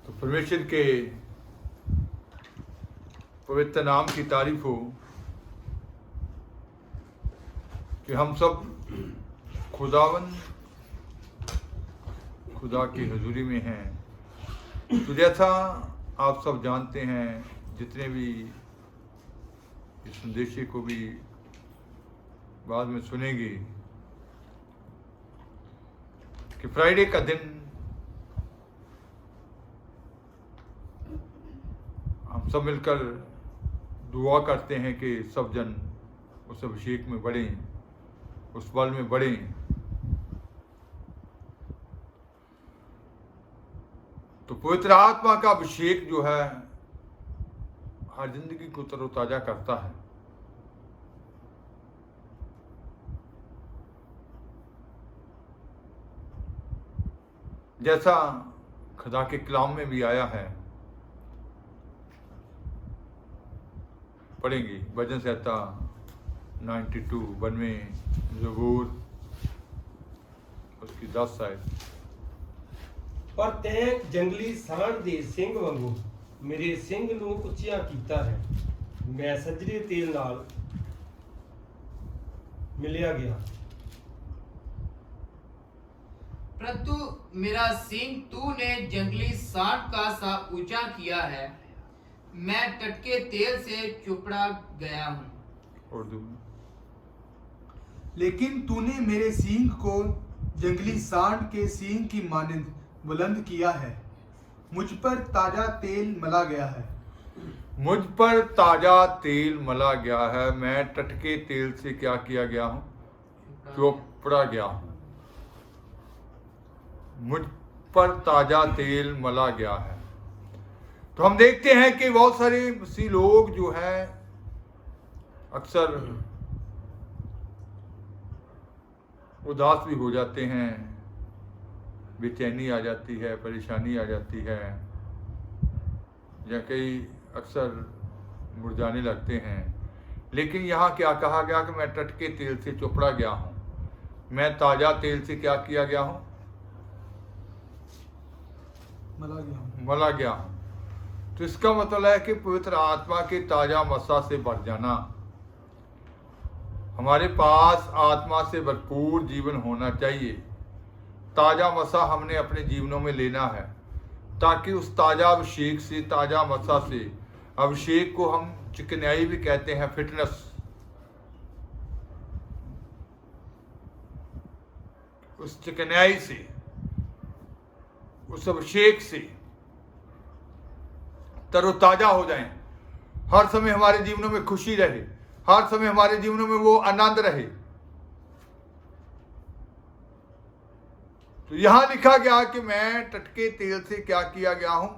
तो परमेश्वर के पवित्र नाम की तारीफ हो कि हम सब खुदा की हजूरी में हैं। तो जैसा आप सब जानते हैं, जितने भी इस संदेश को भी बाद में सुनेंगे, कि फ्राइडे का दिन हम सब मिलकर दुआ करते हैं कि सब जन उस अभिषेक में बढ़ें, उस बल में बढ़ें। तो पवित्र आत्मा का अभिषेक जो है हर जिंदगी को तरोताजा करता है। जैसा खुदा के कलाम में भी आया है, पढ़ेंगे भजन संहिता 92 92 ज़बूर उसकी 10 आयत। पर तैं जंगली सांड दे ਸਿੰਘ ਵਾਂਗੂ ਮੇਰੇ ਸਿੰਘ ਨੂੰ ਉੱਚਿਆ ਕੀਤਾ ਹੈ। मैं सजरे तेल नाल मिलिया गया। परंतु मेरा सिंह तूने जंगली सांड का सा ऊंचा किया है, मैं टटके तेल से चुपड़ा गया हूँ। उर्दू में, लेकिन तूने मेरे सींग को जंगली सांड के सींग की मानिंद बुलंद किया है। मुझ पर ताजा तेल मला गया है। मुझ पर ताजा तेल मला गया है। मैं टटके तेल से क्या किया गया हूँ? चोपड़ा गया हूँ। मुझ पर ताजा तेल मला गया है। तो हम देखते हैं कि बहुत सारे मसीह लोग जो हैं अक्सर उदास भी हो जाते हैं, बेचैनी आ जाती है, परेशानी आ जाती है, या कई अक्सर मुरझाने लगते हैं। लेकिन यहाँ क्या कहा गया कि मैं टटके तेल से चुपड़ा गया हूँ, मैं ताजा तेल से क्या किया गया हूँ? मला गया हूँ। तो इसका मतलब है कि पवित्र आत्मा के ताजा मसा से भर जाना। हमारे पास आत्मा से भरपूर जीवन होना चाहिए। ताजा मसा हमने अपने जीवनों में लेना है, ताकि उस ताजा अभिषेक से, ताजा मसा से, अभिषेक को हम चिकनाई भी कहते हैं, फिटनेस, उस चिकनाई से, उस अभिषेक से तरोताजा हो जाएं। हर समय हमारे जीवनों में खुशी रहे, हर समय हमारे जीवनों में वो आनंद रहे। तो यहां लिखा गया कि मैं टटके तेल से क्या किया गया हूं?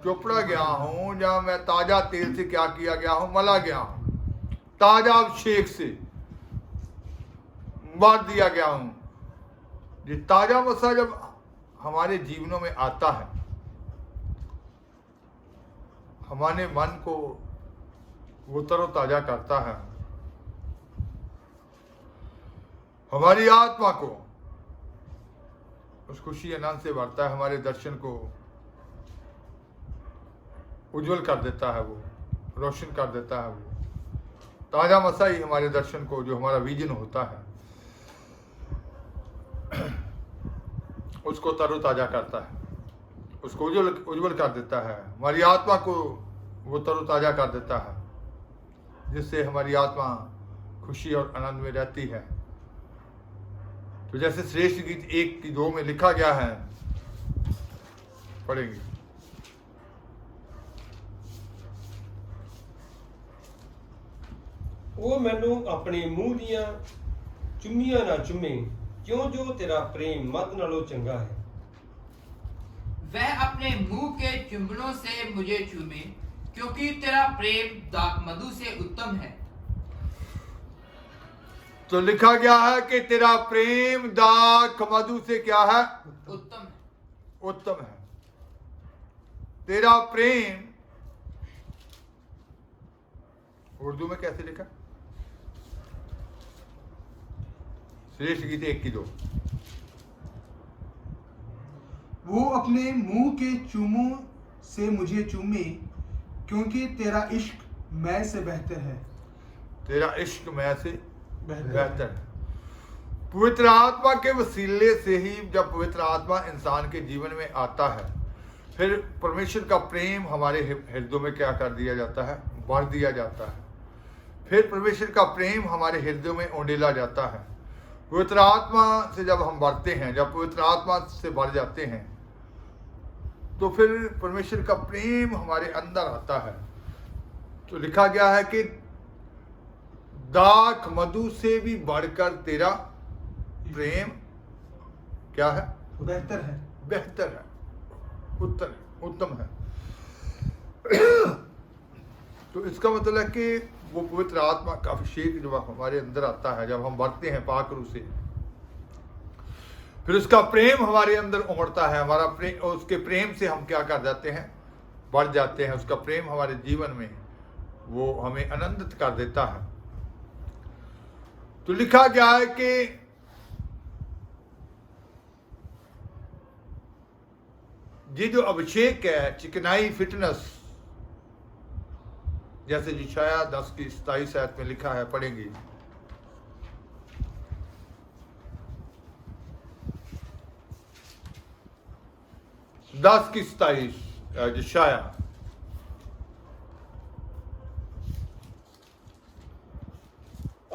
चोपड़ा गया हूं। या मैं ताजा तेल से क्या किया गया हूं? मला गया हूं। ताजा अभिषेक से बांध दिया गया हूं। ये ताजा मसा जब हमारे जीवनों में आता है, हमारे मन को वो तरोताजा करता है, हमारी आत्मा को उस खुशी आनंद से भरता है, हमारे दर्शन को उज्जवल कर देता है, वो रोशन कर देता है। वो ताजा मसा ही हमारे दर्शन को, जो हमारा विजन होता है, उसको तरोताजा करता है, उसको उज्जवल कर देता है, हमारी आत्मा को वो तरोताजा कर देता है, जिससे हमारी आत्मा खुशी और आनंद में रहती है। तो जैसे श्रेष्ठ गीत 1-2 में लिखा गया है, पढ़ेंगे। ਉਹ ਮੈਨੂੰ ਆਪਣੇ ਮੂੰਹ ਦੀਆਂ ਚੁੰਮੀਆਂ ਨਾ ਚੁੰਮੇ, ਕਿਉਂ ਜੋ ਤੇਰਾ ਪ੍ਰੇਮ ਮਦ ਨਾਲੋਂ ਚੰਗਾ ਹੈ। वह अपने मुंह के चुंबनों से मुझे चूमे, क्योंकि तेरा प्रेम दाख मधु से उत्तम है। तो लिखा गया है कि तेरा प्रेम दाख मधु से क्या है? उत्तम है। उत्तम है। तेरा प्रेम उर्दू में कैसे लिखा? श्रेष्ठ गीत 1-2। वो अपने मुंह के चूमों से मुझे चूमे, क्योंकि तेरा इश्क मैं से बेहतर है। तेरा इश्क मैं से बेहतर बेहतर है। पवित्र आत्मा के वसीले से ही जब पवित्र आत्मा इंसान के जीवन में आता है, फिर परमेश्वर का प्रेम हमारे हृदयों में क्या कर दिया जाता है, भर दिया जाता है। फिर परमेश्वर का प्रेम हमारे हृदयों में उंडेला जाता है। पवित्र आत्मा से जब हम भरते हैं, जब पवित्र आत्मा से भर जाते हैं, तो फिर परमेश्वर का प्रेम हमारे अंदर आता है। तो लिखा गया है कि दाख मधु से भी बढ़कर तेरा प्रेम क्या है, बेहतर है। बेहतर है, उत्तम है। तो इसका मतलब है कि वो पवित्र आत्मा का अभिषेक जब हमारे अंदर आता है, जब हम भरते हैं पाक रूह से, फिर उसका प्रेम हमारे अंदर उमड़ता है। हमारा प्रेम, उसके प्रेम से हम क्या कर जाते हैं, बढ़ जाते हैं। उसका प्रेम हमारे जीवन में वो हमें आनंदित कर देता है। तो लिखा गया है कि ये जो अभिषेक है, चिकनाई, फिटनेस, जैसे यशायाह 10 की 27 आयत में लिखा है, पढ़ेंगे। दस की 27 यशायाह।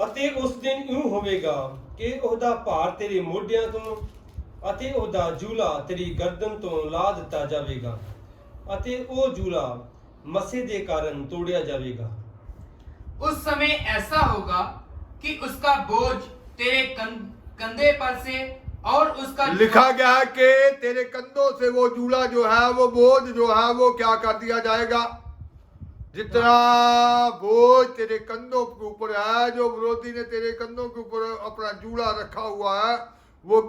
ਅਤੇ ਉਸ ਦਿਨ ਇਉਂ ਹੋਵੇਗਾ ਕਿ ਉਹਦਾ ਭਾਰ ਤੇਰੇ ਮੋਢਿਆਂ ਤੋਂ ਅਤੇ ਉਹਦਾ ਜੂਲਾ ਤੇਰੀ ਗਰਦਨ ਤੋਂ ਲਾ ਦਿੱਤਾ ਜਾਵੇਗਾ ਅਤੇ ਉਹ ਜੂਲਾ ਮਸੇ ਦੇ ਕਾਰਨ ਤੋੜਿਆ ਜਾਵੇਗਾ। उस समय ऐसा होगा कि उसका बोझ तेरे कंधे पर से और उसका लिखा गया है कि तेरे कंधों से वो जूला जो है, वो बोझ जो है, वो क्या कर दिया जाएगा। जितना बोझ तेरे कंधों के ऊपर है, जो विरोधी ने तेरे कंधों के ऊपर अपना जूला रखा हुआ है, वो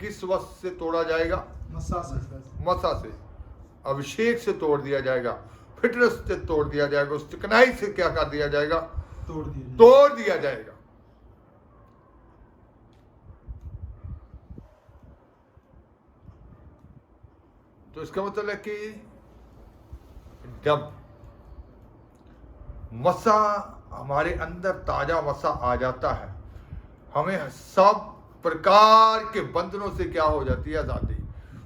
किस वस्त से तोड़ा जाएगा, मसा से, अभिषेक से तोड़ दिया जाएगा, फिटनेस से तोड़ दिया जाएगा, उस चिकनाई से क्या कर दिया जाएगा, तोड़ दिया जाएगा। तो इसका मतलब है कि जब मसा हमारे अंदर, ताजा मसा आ जाता है, हमें सब प्रकार के बंधनों से क्या हो जाती है, आजादी।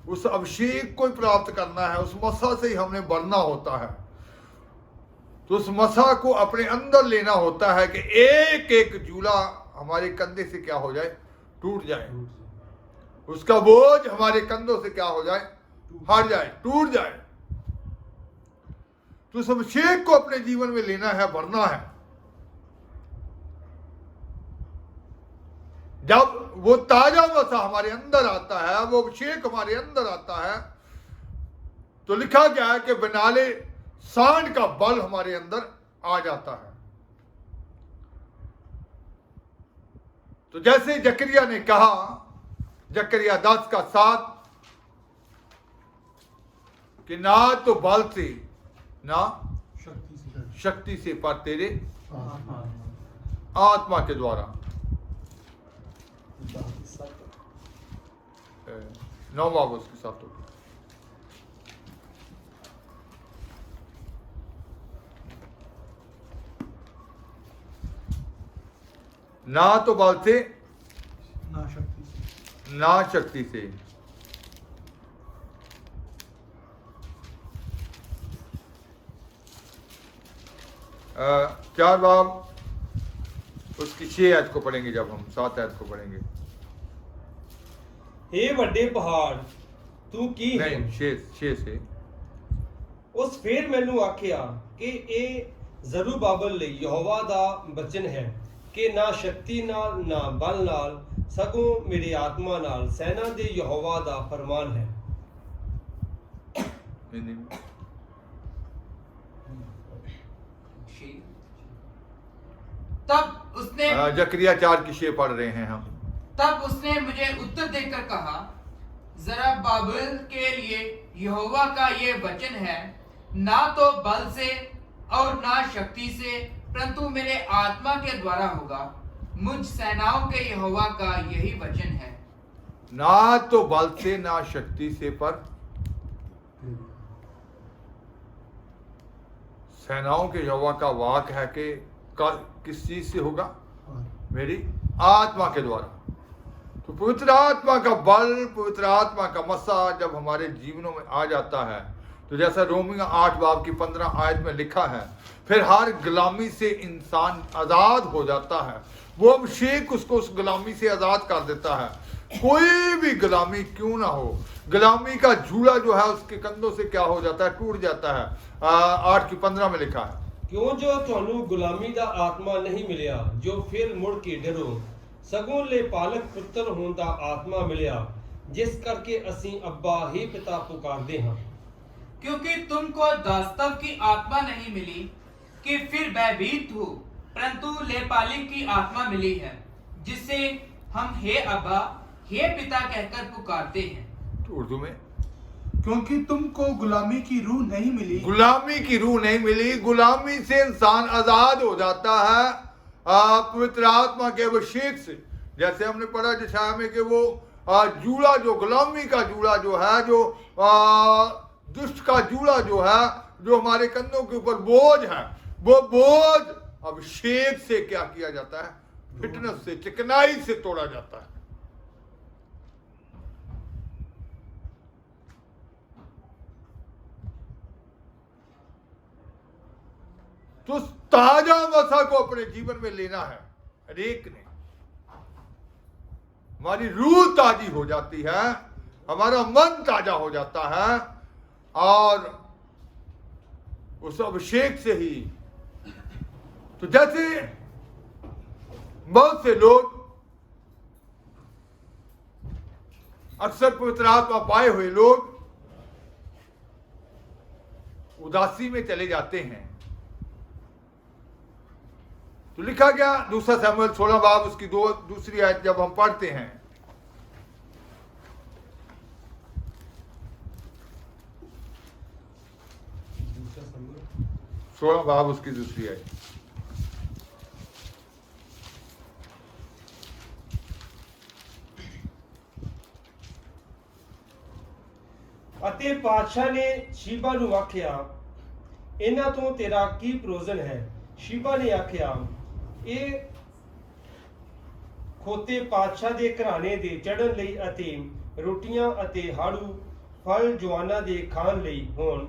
उस अभिषेक को प्राप्त करना है, उस मसा से ही हमने बढ़ना होता है। तो उस मसा को अपने अंदर लेना होता है कि एक एक जूला हमारे कंधे से क्या हो जाए, टूट जाए। उसका बोझ हमारे कंधों से क्या हो जाए, हट जाए, टूट जाए। तो उस अभिषेक को अपने जीवन में लेना है, भरना है। जब वो ताजा मसा हमारे अंदर आता है, वो अभिषेक हमारे अंदर आता है, तो लिखा गया है कि बनाले सांड का बल हमारे अंदर आ जाता है। तो जैसे जकरिया ने कहा, जकरिया 10 का 7, कि ना तो बल से ना शक्ति से, पर तेरे आत्मा के द्वारा। 9वां उसके साथ होगा। ना तो बल से ना शक्ति से। चार बाब उसकी 6 आयत को पढ़ेंगे, जब हम 7 आयत को पढ़ेंगे। हे ਵੱਡੇ ਪਹਾੜ ਤੂੰ ਕੀ ਹੈ। नहीं, 6 से। ਉਸ ਫੇਰ ਮੈਨੂੰ ਆਖਿਆ ਕਿ ਇਹ ਜ਼ਰੂਬਾਬਲ ਲਈ ਯਹੋਵਾ ਦਾ ਬਚਨ ਹੈ ਕਿ ਨਾ ਸ਼ਕਤੀ ਨਾਲ ਨਾ ਬਲ ਨਾਲ, ਸਗੋਂ ਮੇਰੀ ਆਤਮਾ ਨਾਲ ਸੈਨਾ ਦੇ ਯਹੋਵਾ ਦਾ ਫਰਮਾਨ ਹੈ। तब उसने जकरिया 4 की 6 पढ़ रहे हैं हम। तब उसने मुझे उत्तर देकर कहा, जरा बाबुल के लिए यहोवा का ये वचन है, ना तो बल से और ना शक्ति से, परंतु मेरे आत्मा के द्वारा होगा। मुझ सेनाओं के यहोवा का यही वचन है। ना तो बल से ना शक्ति से, पर सेनाओं के यहोवा का वाक है कि किस चीज से होगा? मेरी आत्मा के द्वारा। तो पवित्र आत्मा का बल, पवित्र आत्मा का मसा जब हमारे जीवनों में आ जाता है, तो जैसा रोमियो 8 बाब की 15 आयत में लिखा है, फिर हर गुलामी से इंसान आजाद हो जाता है। वो अभिषेक उसको उस गुलामी से आजाद कर देता है। कोई भी गुलामी क्यों ना हो, गुलामी का झूला जो है उसके कंधों से क्या हो जाता है? टूट जाता है। 8 की 15 में लिखा है, क्यों जो ਤੁਹਾਨੂੰ ਗੁਲਾਮੀ ਦਾ ਆਤਮਾ ਨਹੀਂ ਮਿਲਿਆ ਜੋ ਫਿਰ ਮੁੜ ਕੇ ਡਰੋ, ਸਗੋਂ ਲੈ ਪਾਲਕ ਪੁੱਤਰ ਹੋਣ ਦਾ ਆਤਮਾ ਮਿਲਿਆ, ਜਿਸ ਕਰਕੇ ਅਸੀਂ ਅੱਬਾ ਹੀ ਪਿਤਾ ਪੁਕਾਰਦੇ ਹਾਂ। क्योंकि तुमको दास्तव की आत्मा नहीं मिली कि फिर भयभीत हो, परंतु लेपालिक की आत्मा मिली है, जिससे हम हे अब्बा, हे पिता कहकर पुकारते हैं। तो उर्दू में, क्योंकि तुमको गुलामी की रूह नहीं मिली, गुलामी की रूह नहीं मिली। गुलामी से इंसान आजाद हो जाता है पवित्र आत्मा के अभिषेक से। जैसे हमने पढ़ा यशायाह में कि वो जूड़ा, जो गुलामी का जूड़ा जो है, जो दुष्ट का जूड़ा जो है, जो हमारे कंधों के ऊपर बोझ है, वो बोझ अभिषेक से क्या किया जाता है? फिटनेस से, चिकनाई से तोड़ा जाता है। तो उस ताजा मसा को अपने जीवन में लेना है हर एक ने। हमारी रूह ताजी हो जाती है, हमारा मन ताजा हो जाता है, और उस अभिषेक से ही। तो जैसे बहुत से लोग अक्सर पवित्र आत्मा पाए हुए लोग उदासी में चले जाते हैं। तो लिखा गया 2 शमूएल 16 बाब उसकी दूसरी आयत जब हम पढ़ते हैं, 16 बाब उसकी दूसरी आयत, ਅਤੇ ਪਾਤਸ਼ਾਹ ਨੇ ਸ਼ੀਬਾ ਨੂੰ ਆਖਿਆ, ਇਹਨਾਂ ਤੋਂ ਤੇਰਾ ਕੀ ਪ੍ਰਯੋਜਨ ਹੈ? ਸ਼ੀਬਾ ਨੇ ਆਖਿਆ, ਇਹ ਖੋਤੇ ਪਾਤਸ਼ਾਹ ਦੇ ਘਰਾਣੇ ਦੇ ਚੜ੍ਹਨ ਲਈ ਅਤੇ ਰੋਟੀਆਂ ਅਤੇ ਹਾੜੂ ਫਲ ਜਵਾਨਾਂ ਦੇ ਖਾਣ ਲਈ ਹੋਣ,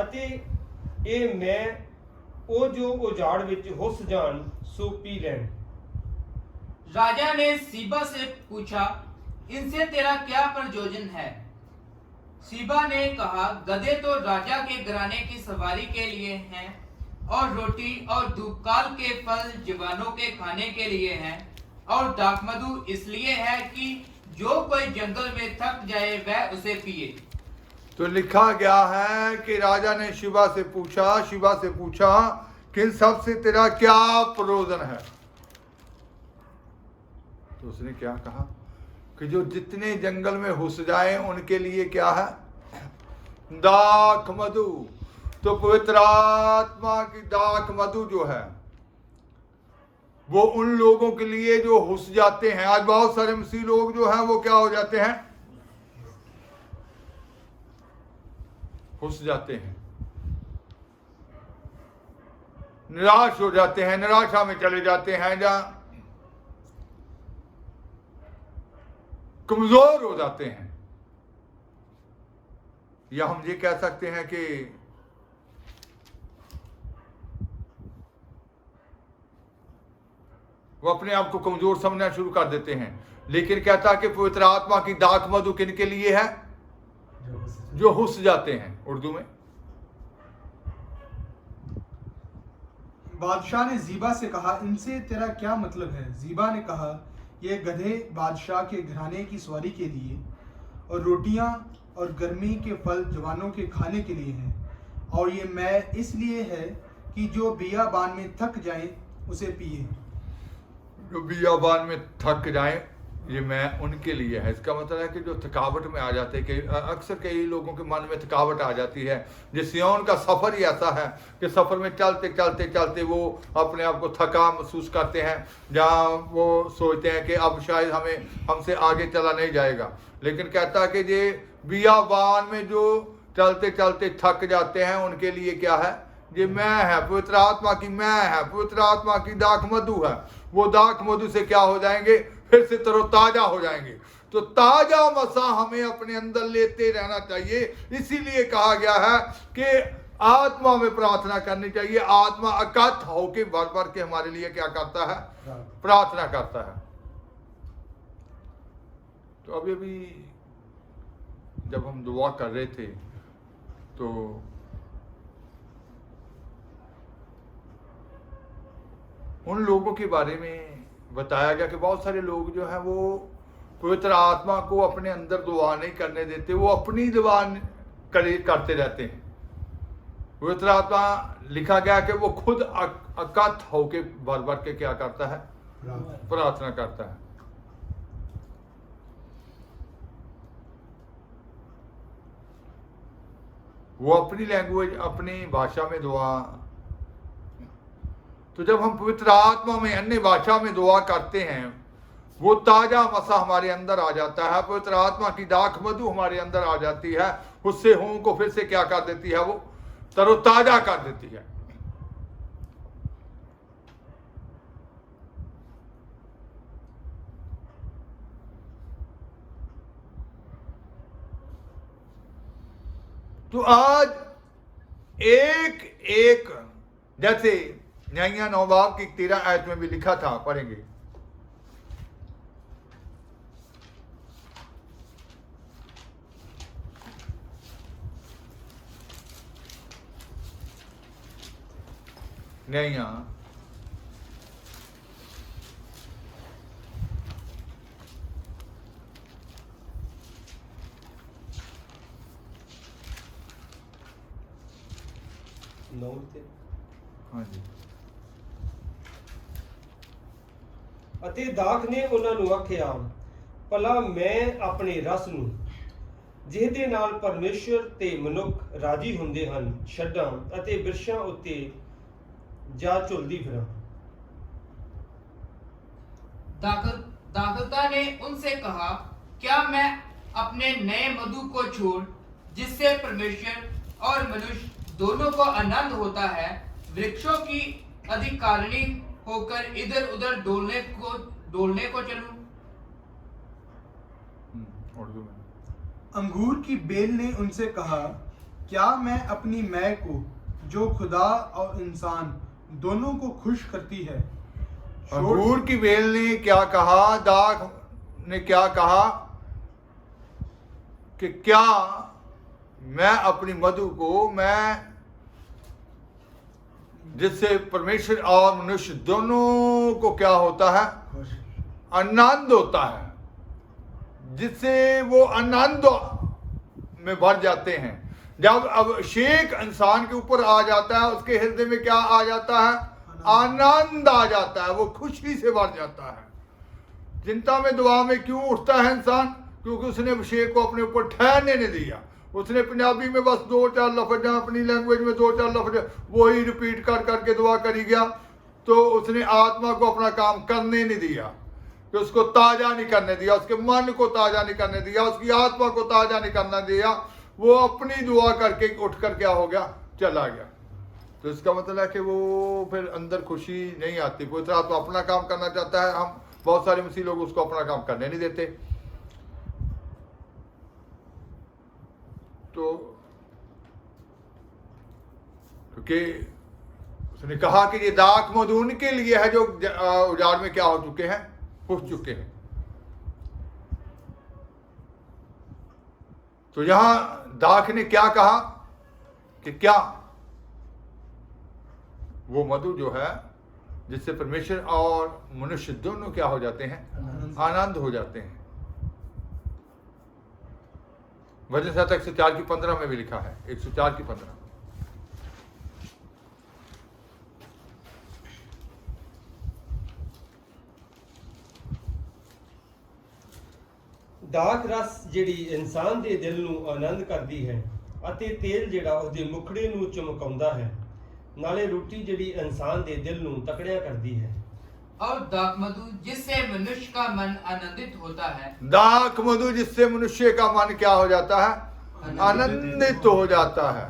ਅਤੇ ਇਹ ਮੈਂ ਉਹ ਜੋ ਉਜਾੜ ਵਿੱਚ ਹੁੱਸ ਜਾਣ ਸੋ ਪੀ ਲੈਣ। राजा ने सीबा से पूछा, इनसे तेरा क्या प्रयोजन है? सीबा ने कहा, गधे तो राजा के घराने की सवारी के लिए हैं, और रोटी और धूपकाल के फल जवानों के खाने के लिए हैं, और दाखमधु इसलिए है कि जो कोई जंगल में थक जाए वह उसे पिए। तो लिखा गया है कि राजा ने शिवा से पूछा कि इन सब से तेरा क्या प्रयोजन है? तो उसने क्या कहा कि जो जितने जंगल में घुस जाए उनके लिए क्या है? दाख मधु। तो पवित्र आत्मा की दाख मधु जो है वो उन लोगों के लिए जो घुस जाते हैं। आज बहुत सारे मसीह लोग जो हैं वो क्या हो जाते हैं? घुस जाते हैं, निराश हो जाते हैं, निराशा में चले जाते हैं, जहां कमजोर हो जाते हैं। या हम ये कह सकते हैं कि वो अपने आप को कमजोर समझना शुरू कर देते हैं। लेकिन कहता कि पवित्र आत्मा की दाख मधु किन के लिए है? जो हुस जाते हैं। उर्दू में बादशाह ने जीबा से कहा, इनसे तेरा क्या मतलब है? जीबा ने कहा, ये गधे बादशाह के घराने की सवारी के लिए और रोटियां और गर्मी के फल जवानों के खाने के लिए हैं, और ये मैं इसलिए है कि जो बियाबान में थक जाए उसे पिए। जो बियाबान में थक जाए ये मैं उनके लिए है। इसका मतलब है कि जो थकावट में आ जाते हैं, कई अक्सर कई लोगों के मन में थकावट आ जाती है। ये सिय्योन का सफ़र ही ऐसा है कि सफ़र में चलते चलते चलते वो अपने आप को थका महसूस करते हैं, जहाँ वो सोचते हैं कि अब शायद हमसे आगे चला नहीं जाएगा। लेकिन कहता है कि ये बियाबान में जो चलते चलते थक जाते हैं, उनके लिए क्या है? ये मैं है, पवित्र आत्मा की मैं है, पवित्र आत्मा की दाख मधु है। वो दाख मधु से क्या हो जाएंगे? फिर से तरोताजा हो जाएंगे। तो ताजा मसा हमें अपने अंदर लेते रहना चाहिए। इसीलिए कहा गया है कि आत्मा में प्रार्थना करनी चाहिए। आत्मा अकथ होके भर भर के हमारे लिए क्या करता है? प्रार्थना करता है। तो अभी जब हम दुआ कर रहे थे तो उन लोगों के बारे में बताया गया कि बहुत सारे लोग जो हैं वो पवित्र आत्मा को अपने अंदर दुआ नहीं करने देते, वो अपनी दुआ करते रहते हैं। पवित्र आत्मा लिखा गया कि वो खुद अकथ होके भर भर के क्या करता है? प्रार्थना करता है। वो अपनी लैंग्वेज, अपनी भाषा में दुआ। तो जब हम पवित्र आत्मा में अन्य भाषा में दुआ करते हैं, वो ताजा मसा हमारे अंदर आ जाता है। पवित्र आत्मा की दाख मधु हमारे अंदर आ जाती है। उससे हों को फिर से क्या कर देती है? वो तरोताजा कर देती है। तो आज एक जैसे न्यायियां 9 बाब की 13 आयत में भी लिखा था, पढ़ेंगे। न्यायियां 9 ਤੇ हाँ जी। ਅਤੇ ਦਾਖ ਨੇ ਉਹਨਾਂ ਨੂੰ ਆਖਿਆ, ਭਲਾ ਮੈਂ ਆਪਣੇ ਰਸ ਨੂੰ ਜਿਹਦੇ ਨਾਲ ਪਰਮੇਸ਼ਰ ਤੇ ਮਨੁੱਖ ਰਾਜੀ ਹੁੰਦੇ ਹਨ ਛੱਡਾਂ ਅਤੇ ਬਿਰਛਾਂ ਉੱਤੇ ਜਾ ਝੁਲਦੀ ਫਿਰਾਂ। दाखलता ने उनसे कहा, क्या मैं अपने नए मधु को छोड़, जिससे परमेश्वर और मनुष्य दोनों को आनंद होता है, वृक्षों की अधिकारिणी होकर इधर उधर डोलने को चलूं? उर्दू में। अंगूर की बेल ने उनसे कहा, क्या मैं अपनी मैं को जो खुदा और इंसान दोनों को खुश करती है अंगूर की बेल ने क्या कहा? दाख ने क्या कहा कि क्या मैं अपनी मधु को, मैं जिससे परमेश्वर और मनुष्य दोनों को क्या होता है? आनंद होता है, जिससे वो आनंद में भर जाते हैं। जब अभिषेक इंसान के ऊपर आ जाता है, उसके हृदय में क्या आ जाता है? आनंद आ जाता है, वो खुशी से भर जाता है। चिंता में दुआ में क्यों उठता है इंसान? क्योंकि उसने अभिषेक को अपने ऊपर ठहरने नहीं दिया। उसने पंजाबी में बस 2-4 लफ्ज़, अपनी लैंग्वेज में 2-4 लफ्ज़ वही रिपीट कर करके दुआ करी गया, तो उसने आत्मा को अपना काम करने नहीं दिया, कि उसको ताज़ा नहीं करने दिया, उसके मन को ताज़ा नहीं करने दिया, उसकी आत्मा को ताज़ा नहीं करने दिया। वो अपनी दुआ करके उठ कर क्या हो गया? चला गया। तो इसका मतलब है कि वो फिर अंदर खुशी नहीं आती। पवित्र आत्मा अपना काम करना चाहता है, हम बहुत सारे मसीह लोग उसको अपना काम करने नहीं देते। तो क्योंकि उसने कहा कि ये दाख मधु उनके लिए है जो उजाड़ में क्या हो चुके हैं? फूस चुके हैं। तो यहां दाख ने क्या कहा कि क्या वो मधु जो है जिससे परमेश्वर और मनुष्य दोनों क्या हो जाते हैं? आनंद हो जाते हैं। वचन संहिता 104 की 15 में भी लिखा है, 104 की 15। ਦਾਖ ਰਸ ਜਿਹੜੀ ਇਨਸਾਨ ਦੇ ਦਿਲ ਨੂੰ ਆਨੰਦ ਕਰਦੀ ਹੈ ਅਤੇ ਤੇਲ ਜਿਹੜਾ ਉਹਦੇ ਮੁਖੜੇ ਨੂੰ ਚਮਕਾਉਂਦਾ ਹੈ। ਨਾਲੇ ਰੋਟੀ ਜਿਹੜੀ ਇਨਸਾਨ ਦੇ ਦਿਲ ਨੂੰ ਤਕੜਿਆ ਕਰਦੀ ਹੈ। और दाखमधु जिससे मनुष्य का मन आनंदित होता है। दाख मधु जिससे मनुष्य का मन क्या हो जाता है? आनंदित हो जाता है।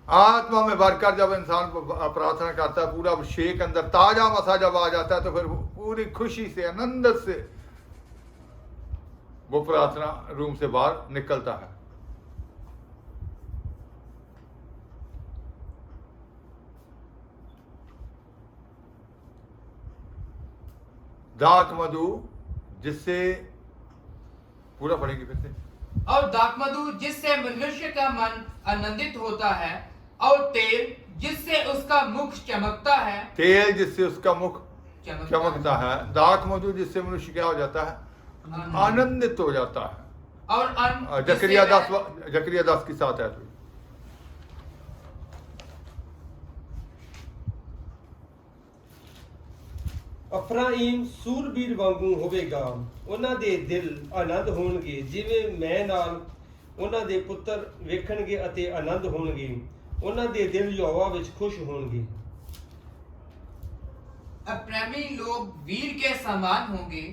आत्मा में भरकर जब इंसान प्रार्थना करता है, पूरा अभिषेक अंदर ताजा मसा जब आ जाता है, तो फिर पूरी खुशी से आनंद से वो प्रार्थना रूम से बाहर निकलता है। दाख मधु जिससे, पूरा पढ़ेंगे फिर से। और दाखमधु जिससे मनुष्य का मन आनंदित होता है, और तेल जिससे उसका मुख चमकता है। तेल जिससे उसका मुख चमकता है। दाख मधु जिससे मनुष्य क्या हो जाता है? आनंदित हो जाता है। और अन्न जकरिया दास के साथ है। तो ਅਫਰਾਈਮ ਸੂਰਬੀਰ ਵਾਂਗੂ ਹੋਵੇਗਾ, ਉਹਨਾਂ ਦੇ ਦਿਲ ਆਨੰਦ ਹੋਣਗੇ, ਜਿਵੇਂ ਮੈਂ ਨਾਲ ਉਹਨਾਂ ਦੇ ਪੁੱਤਰ ਵੇਖਣਗੇ ਅਤੇ ਆਨੰਦ ਹੋਣਗੇ। ਉਹਨਾਂ ਦੇ ਦਿਲ ਯਹੋਵਾ ਵਿੱਚ ਖੁਸ਼ ਹੋਣਗੇ। अप्रेमी लोग वीर के समान होंगे,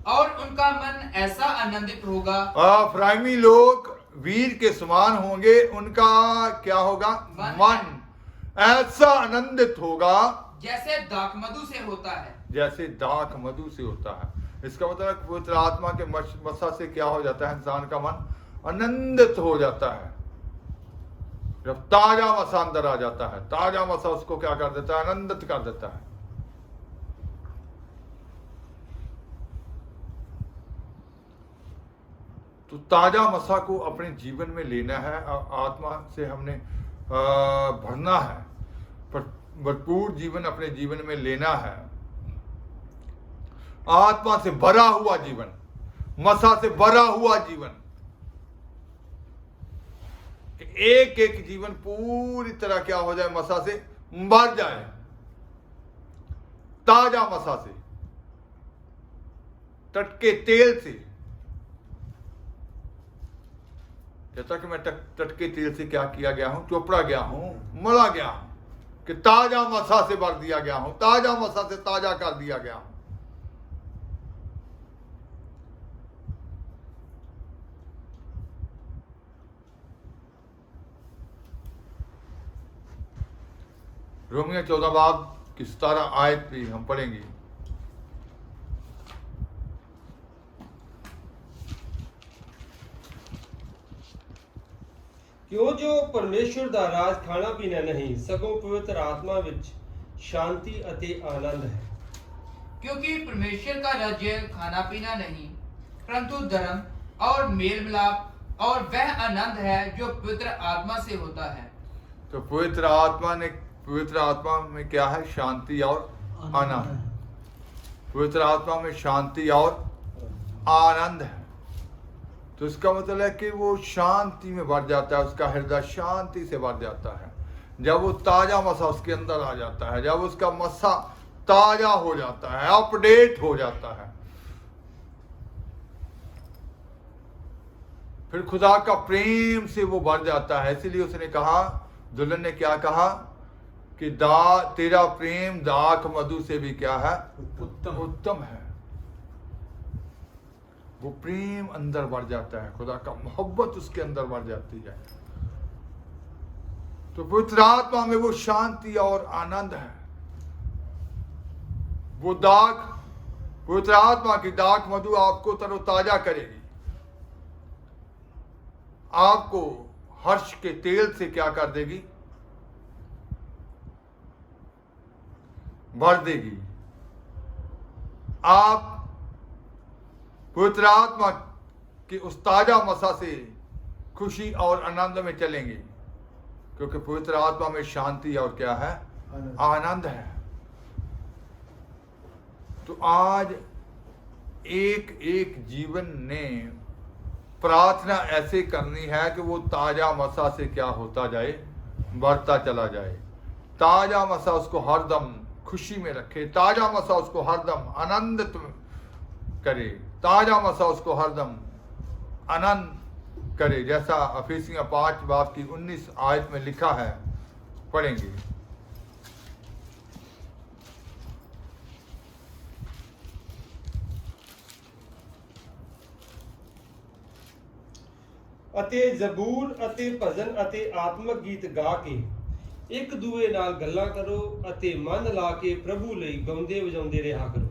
और उनका मन ऐसा आनंदित होगा। अफ्राइमी लोग वीर के समान होंगे, उनका क्या होगा? मन ऐसा आनंदित होगा जैसे दाखमधु से होता है। जैसे दाख मधु से होता है। इसका मतलब पवित्र आत्मा के मसा से क्या हो जाता है? इंसान का मन आनंदित हो जाता है। जब ताजा मसा अंदर आ जाता है, ताजा मसा उसको क्या कर देता है? आनंदित कर देता है। तो ताजा मसा को अपने जीवन में लेना है, आत्मा से हमने भरना है, पर भरपूर जीवन अपने जीवन में लेना है। आत्मा से भरा हुआ जीवन, मसा से भरा हुआ जीवन, एक एक जीवन पूरी तरह क्या हो जाए? मसा से भर जाए, ताजा मसा से, टटके तेल से। जैसा कि मैं टटके तेल से क्या किया गया हूं? चोपड़ा गया हूं, मला गया हूं, कि ताजा मसा से भर दिया गया हूं, ताजा मसा से ताजा कर दिया गया हूं। रोमियो 14 बाब की 17 आयत भी हम पढ़ेंगे। ਕਿਉਂ ਜੋ ਪਰਮੇਸ਼ਵਰ ਦਾ ਰਾਜ ਖਾਣਾ ਪੀਣਾ ਨਹੀਂ, ਸਗੋਂ ਪਵਿੱਤਰ ਆਤਮਾ ਵਿੱਚ शांति ਅਤੇ आनंद है। क्योंकि परमेश्वर का राज्य खाना पीना नहीं, परंतु धर्म और मेल मिलाप और वह आनंद है जो पवित्र आत्मा से होता है। तो पवित्र आत्मा में क्या है? शांति और आनंद। पवित्र आत्मा में शांति और आनंद है। तो इसका मतलब है कि वो शांति में भर जाता है, उसका हृदय शांति से भर जाता है। जब वो ताजा मसा उसके अंदर आ जाता है, जब उसका मसा ताजा हो जाता है, अपडेट हो जाता है, फिर खुदा का प्रेम से वो भर जाता है। इसीलिए उसने कहा, दुल्हन ने क्या कहा कि तेरा प्रेम दाख मधु से भी क्या है? उत्तम है। वो प्रेम अंदर बढ़ जाता है, खुदा का मोहब्बत उसके अंदर बढ़ जाती है। तो पवित्र आत्मा में वो शांति और आनंद है। वो पवित्र आत्मा की दाख मधु आपको तरोताजा करेगी, आपको हर्ष के तेल से क्या कर देगी? भर देगी। आप पवित्र आत्मा की उस ताजा मसा से खुशी और आनंद में चलेंगे, क्योंकि पवित्र आत्मा में शांति और क्या है? आनंद है। तो आज एक एक जीवन ने प्रार्थना ऐसे करनी है कि वो ताजा मसा से क्या होता जाए? बढ़ता चला जाए। ताजा मसा उसको हरदम खुशी में रखे, ताजा मसा उसको हरदम आनंदित करे, ताज़ा मसा उसको हरदम आनंद करे, जैसा अफीसियाँ 5 बाब की 19 आयत में लिखा है। पढ़ेंगे। ਅਤੇ ਜ਼ਬੂਰ ਅਤੇ ਭਜਨ ਅਤੇ ਆਤਮਿਕ ਗੀਤ ਗਾ ਕੇ ਇੱਕ ਦੂਏ ਨਾਲ ਗੱਲਾਂ ਕਰੋ ਅਤੇ ਮਨ ਲਾ ਕੇ ਪ੍ਰਭੂ ਲਈ ਗਾਉਂਦੇ ਵਜਾਉਂਦੇ ਰਿਹਾ ਕਰੋ।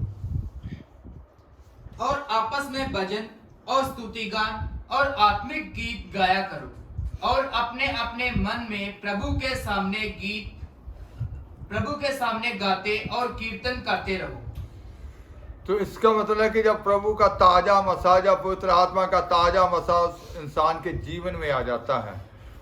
और आपस में भजन और स्तुति गान और आत्मिक गीत गाया करो और अपने अपने मन में प्रभु के सामने गाते और कीर्तन करते रहो। तो इसका मतलब है कि जब प्रभु का ताज़ा मसा, जब पवित्र आत्मा का ताज़ा मसा उस इंसान के जीवन में आ जाता है,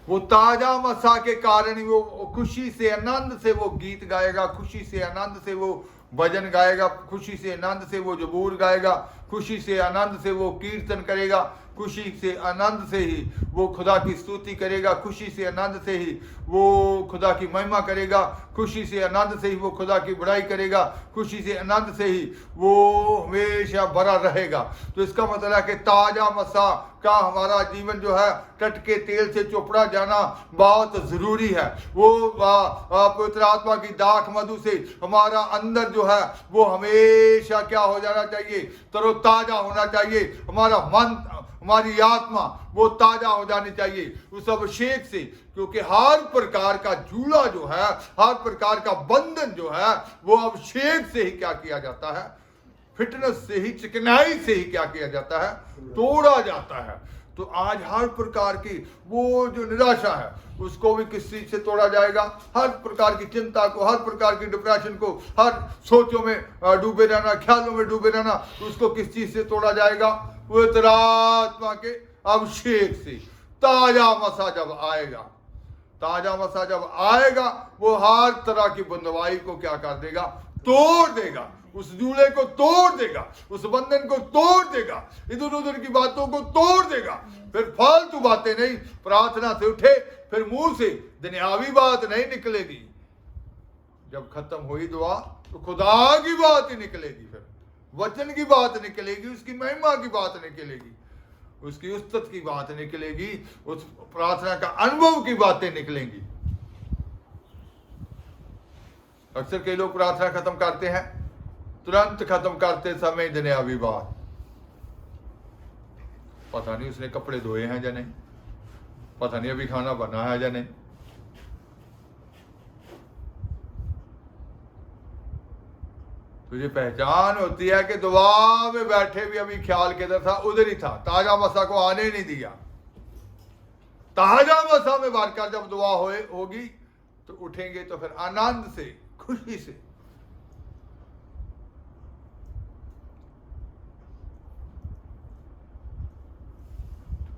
वो ताज़ा मसा के कारण ही वो खुशी से आनंद से वो गीत गाएगा, खुशी से आनंद से वो भजन गाएगा, खुशी से आनंद से वो जबूर गाएगा, खुशी से आनंद से वो कीर्तन करेगा, खुशी से आनंद से ही वो खुदा की स्तुति करेगा, खुशी से आनंद से ही वो खुदा की महिमा करेगा, खुशी से आनंद से ही वो खुदा की बड़ाई करेगा, खुशी से आनंद से ही वो हमेशा भरा रहेगा। तो इसका मतलब है कि ताज़ा मसा का हमारा जीवन जो है टटके तेल से चोपड़ा जाना बहुत ज़रूरी है। वो पवित्र आत्मा की दाख मधु से हमारा अंदर जो है वो हमेशा क्या हो जाना चाहिए, तरोताज़ा होना चाहिए। हमारा मन, हमारी आत्मा वो ताज़ा हो जानी चाहिए उस अभिषेक से, क्योंकि हर प्रकार का झूला जो है, हर प्रकार का बंधन जो है वो अभिषेक से ही क्या किया जाता है, फिटनेस से ही, चिकनाई से ही क्या किया जाता है, तोड़ा जाता है। तो आज हर प्रकार की वो जो निराशा है उसको भी किस चीज से तोड़ा जाएगा, हर प्रकार की चिंता को, हर प्रकार की डिप्रेशन को, हर सोचों में डूबे रहना, ख्यालों में डूबे रहना, उसको किस चीज से तोड़ा जाएगा, पवित्र आत्मा के अभिषेक से। ताजा मसा जब आएगा, ताजा मसा जब आएगा वो हर तरह की बंधुआई को क्या कर देगा, तोड़ देगा, उस जूले को तोड़ देगा, उस बंधन को तोड़ देगा, इधर उधर की बातों को तोड़ देगा। फिर फालतू बातें नहीं, प्रार्थना से उठे फिर मुंह से दुनियावी बात नहीं निकलेगी। जब खत्म हुई दुआ तो खुदा की बात ही निकलेगी, फिर वचन की बात निकलेगी, उसकी महिमा की बात निकलेगी, उसकी उस्तत की बात निकलेगी, उस प्रार्थना का अनुभव की बातें निकलेंगी। अक्सर कई लोग प्रार्थना खत्म करते हैं, तुरंत खत्म करते समय दुनियावी बात, पता नहीं उसने कपड़े धोए हैं या नहीं, पता नहीं अभी खाना बना है या नहीं। तुझे पहचान होती है कि दुआ में बैठे भी अभी ख्याल किधर था, उधर ही था, ताजा मसा को आने नहीं दिया। ताजा मसा में भरकर जब दुआ होगी तो उठेंगे तो फिर आनंद से, खुशी से।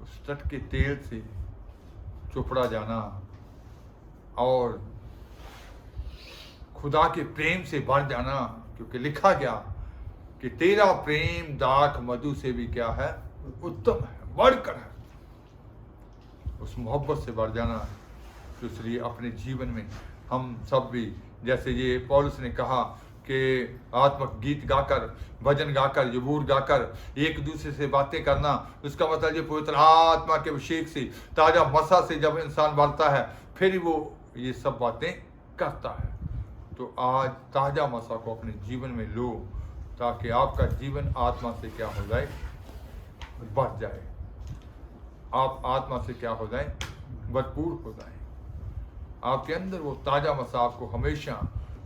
उस तट के तेल से चुपड़ा जाना और खुदा के प्रेम से भर जाना, क्योंकि लिखा गया कि तेरा प्रेम दाख मधु से भी क्या है, उत्तम है, बढ़कर है। उस मोहब्बत से बढ़ जाना। तो इसलिए अपने जीवन में हम सब भी, जैसे ये पौलुस ने कहा कि आत्मक गीत गाकर, भजन गाकर, जबूर गाकर एक दूसरे से बातें करना, उसका मतलब ये पवित्र आत्मा के अभिषेक से, ताजा मसा से जब इंसान बढ़ता है फिर वो ये सब बातें करता है। तो आज ताजा मसा को अपने जीवन में लो, ताकि आपका जीवन आत्मा से क्या हो जाए, बढ़ जाए, आप आत्मा से क्या हो जाए, भरपूर हो जाए। आपके अंदर वो ताजा मसा आपको हमेशा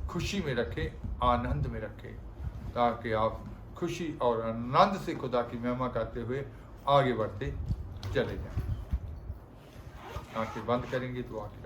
खुशी में रखे, आनंद में रखे, ताकि आप खुशी और आनंद से खुदा की महिमा करते हुए आगे बढ़ते चले जाएं। आंखें बंद करेंगे तो आखिर